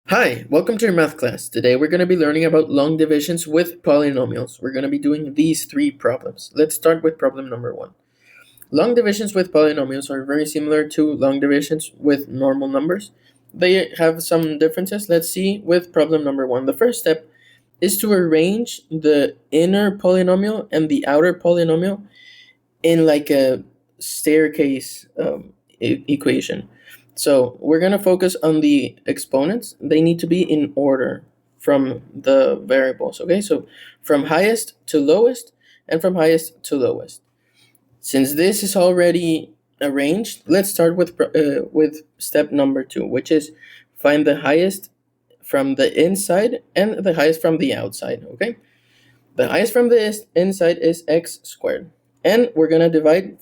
Hi, welcome to your math class. Today we're going to be learning about long divisions with polynomials. We're going to be doing these three problems. Let's start with problem number 1. Long divisions with polynomials are very similar to long divisions with normal numbers. They have some differences. Let's see with problem number 1. The first step is to arrange the inner polynomial and the outer polynomial in like a staircase equation. So we're going to focus on the exponents. They need to be in order from the variables, okay? So from highest to lowest and from highest to lowest. Since this is already arranged, let's start with step number 2, which is find the highest from the inside and the highest from the outside, okay? The highest from the inside is x squared. And we're going to divide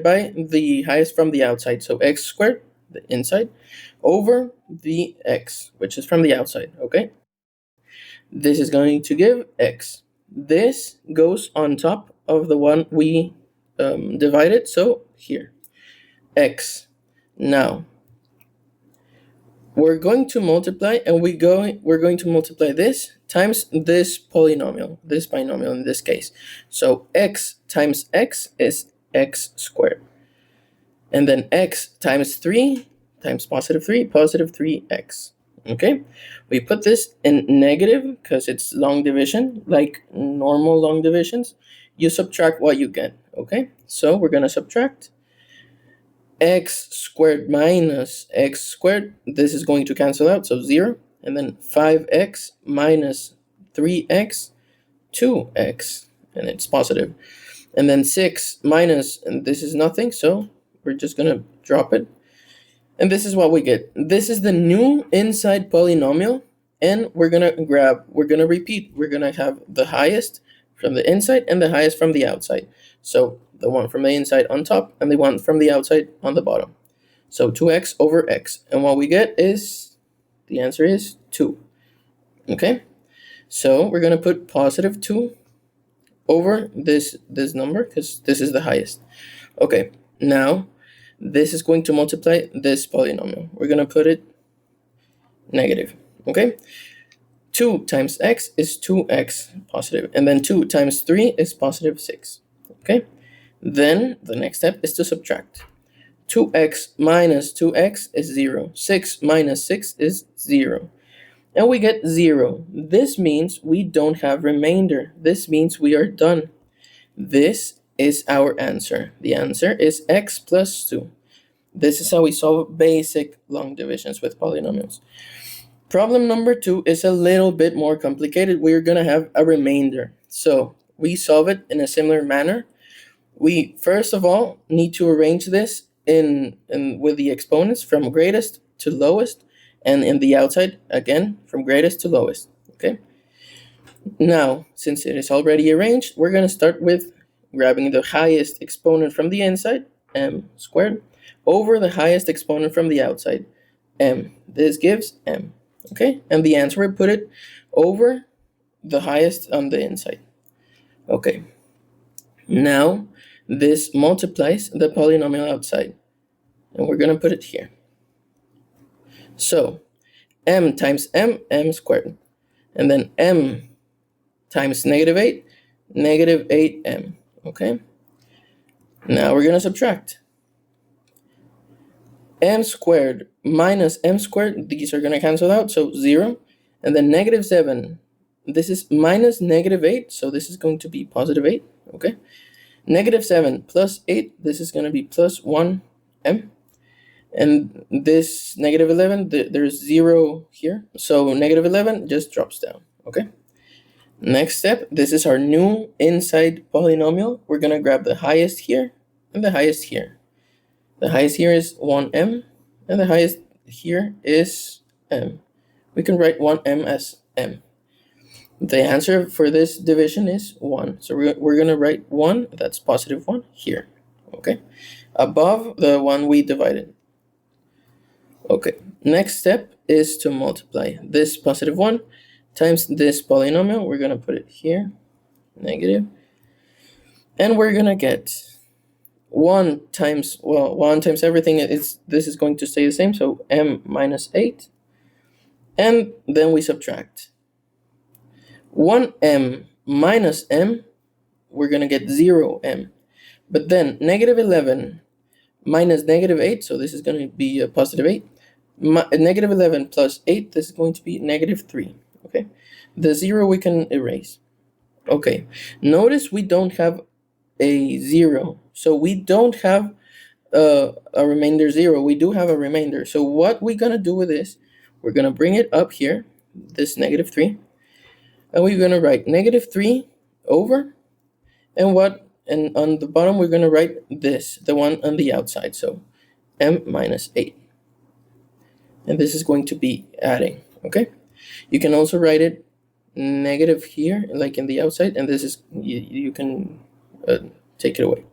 by the highest from the outside. So x squared, the inside, over the x, which is from the outside, okay? This is going to give x. This goes on top of the one we divided, so here, x. Now, we're going to multiply, and we're going to multiply this times this polynomial, this binomial in this case. So x times x is x squared. And then x times 3 times positive 3x. Okay? We put this in negative because it's long division, like normal long divisions. You subtract what you get, okay? So we're going to subtract x squared minus x squared. This is going to cancel out, so 0. And then 5x minus 3x, 2x, and it's positive. And then 6 minus, and this is nothing, so we're just going to drop it. And this is what we get. This is the new inside polynomial, and we're going to repeat. We're going to have the highest from the inside and the highest from the outside. So the one from the inside on top and the one from the outside on the bottom. So 2x over x. And what we get is, the answer is 2. Okay? So we're going to put positive 2 over this number because this is the highest. Okay, now this is going to multiply this polynomial. We're going to put it negative. Okay? 2 times x is 2x positive, and then 2 times 3 is positive 6. Okay? Then the next step is to subtract. 2x minus 2x is 0. 6 minus 6 is 0. And we get 0. This means we don't have remainder. This means we are done. This is our answer. The answer is x plus 2. This is how we solve basic long divisions with polynomials. Problem number 2 is a little bit more complicated. We're going to have a remainder. So we solve it in a similar manner. We first of all need to arrange this in with the exponents from greatest to lowest, and in the outside again from greatest to lowest. Okay. Now, since it is already arranged, we're going to start with grabbing the highest exponent from the inside, m squared, over the highest exponent from the outside, m. This gives m. Okay, and the answer, we put it over the highest on the inside. Okay. Now, this multiplies the polynomial outside, and we're going to put it here. So, m times m, m squared. And then m times negative 8, negative 8m. Okay? Now we're going to subtract. M squared minus m squared, these are going to cancel out, so 0. And then negative 7, this is minus negative 8, so this is going to be positive 8. Okay? Negative 7 plus 8, this is going to be plus 1m. And this negative 11, there's 0 here. So negative 11 just drops down. Okay? Next step, this is our new inside polynomial. We're going to grab the highest here and the highest here. The highest here is 1m, and the highest here is m. We can write 1m as m. The answer for this division is 1. So we're going to write 1, that's positive 1, here. Okay? Above the one we divided. Okay, next step is to multiply this positive 1 times this polynomial. We're going to put it here, negative. And we're going to get 1 times everything. This is going to stay the same, so m minus 8 And then we subtract. 1m minus m, we're going to get 0m. But then negative 11 minus negative 8, so this is going to be a positive 8. Negative 11 plus 8, this is going to be negative 3. Okay, the 0 we can erase. Okay, notice we don't have a 0, so we don't have a remainder 0. We do have a remainder. So what we're going to do with this, we're going to bring it up here, this negative 3, and we're going to write negative 3 over, and on the bottom we're going to write this, the one on the outside, so m minus 8. And this is going to be adding, okay? You can also write it negative here, like in the outside, and this is, you can take it away.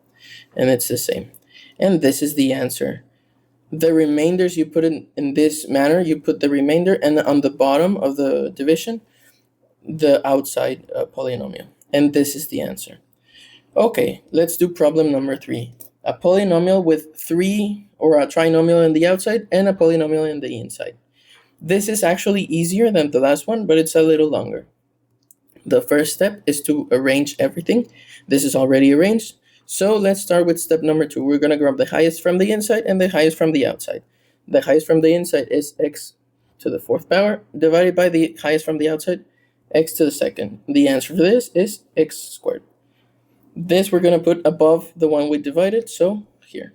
And it's the same. And this is the answer. The remainders you put in this manner, you put the remainder, and on the bottom of the division, the outside polynomial. And this is the answer. Okay, let's do problem number 3. A polynomial with 3, or a trinomial in the outside and a polynomial in the inside. This is actually easier than the last one, but it's a little longer. The first step is to arrange everything. This is already arranged. So let's start with step number 2. We're going to grab the highest from the inside and the highest from the outside. The highest from the inside is x to the 4th power divided by the highest from the outside, x to the 2nd. The answer for this is x squared. This we're going to put above the one we divided, so here.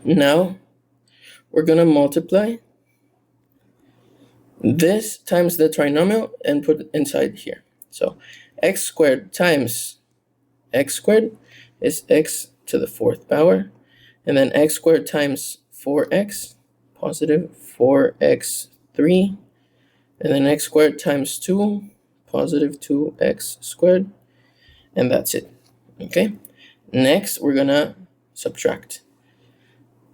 Now we're going to multiply this times the trinomial and put it inside here. So x squared times x squared is x to the 4th power, and then x squared times 4x, positive 4x3, and then x squared times 2, positive 2x squared, and that's it. Okay, next we're gonna subtract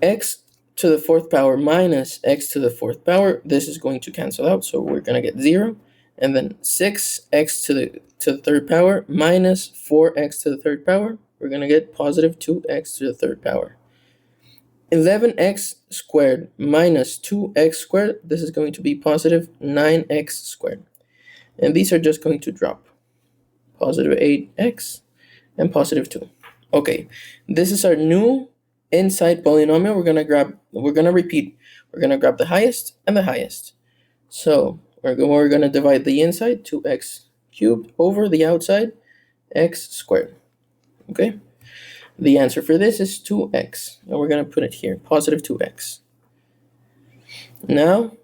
x to the 4th power minus x to the 4th power. This is going to cancel out, so we're gonna get 0, and then 6x to the 3rd power minus 4x to the 3rd power. We're gonna get positive 2x to the 3rd power. 11x squared minus 2x squared, this is going to be positive 9x squared. And these are just going to drop. Positive 8x and positive 2. Okay, this is our new inside polynomial. We're gonna repeat. We're gonna grab the highest and the highest. So we're gonna divide the inside, 2x cubed, over the outside, x squared. Okay, the answer for this is 2x, and we're gonna put it here, positive 2x. Now,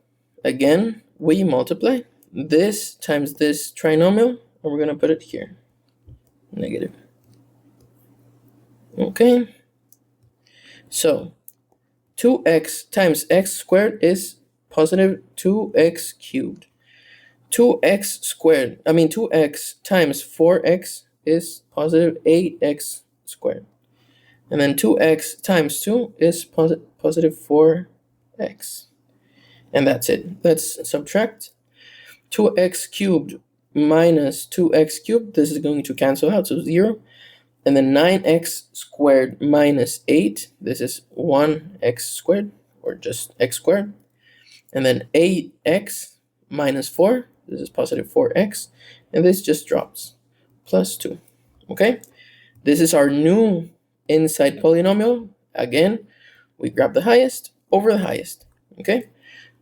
again, we multiply this times this trinomial, and we're gonna put it here, negative. Okay, so 2x times x squared is positive 2x cubed. 2x times 4x is positive 8x squared. And then 2x times 2 is positive 4x. And that's it. Let's subtract. 2x cubed minus 2x cubed, this is going to cancel out, so 0. And then 9x squared minus 8, this is 1x squared, or just x squared. And then 8x minus 4, this is positive 4x, and this just drops, plus 2. Okay, this is our new inside polynomial. Again, we grab the highest over the highest. Okay,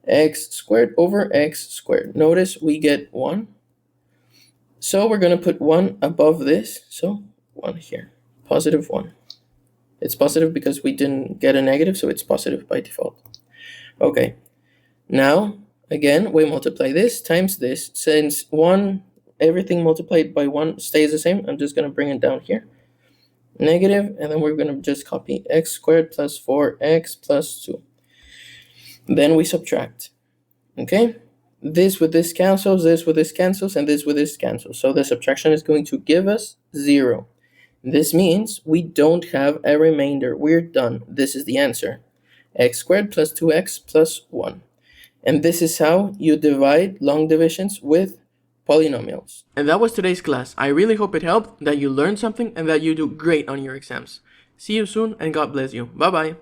x squared over x squared. Notice we get 1. So we're going to put 1 above this, so 1 here, positive 1. It's positive because we didn't get a negative, so it's positive by default. Okay, now again we multiply this times this. Since everything multiplied by 1 stays the same, I'm just going to bring it down here, negative, and then we're going to just copy x squared plus 4x plus 2. Then we subtract. Okay, this with this cancels, this with this cancels, and this with this cancels. So the subtraction is going to give us 0. This means we don't have a remainder. We're done. This is the answer. X squared plus 2x plus 1. And this is how you divide long divisions with polynomials. And that was today's class. I really hope it helped, that you learned something, and that you do great on your exams. See you soon, and God bless you. Bye-bye.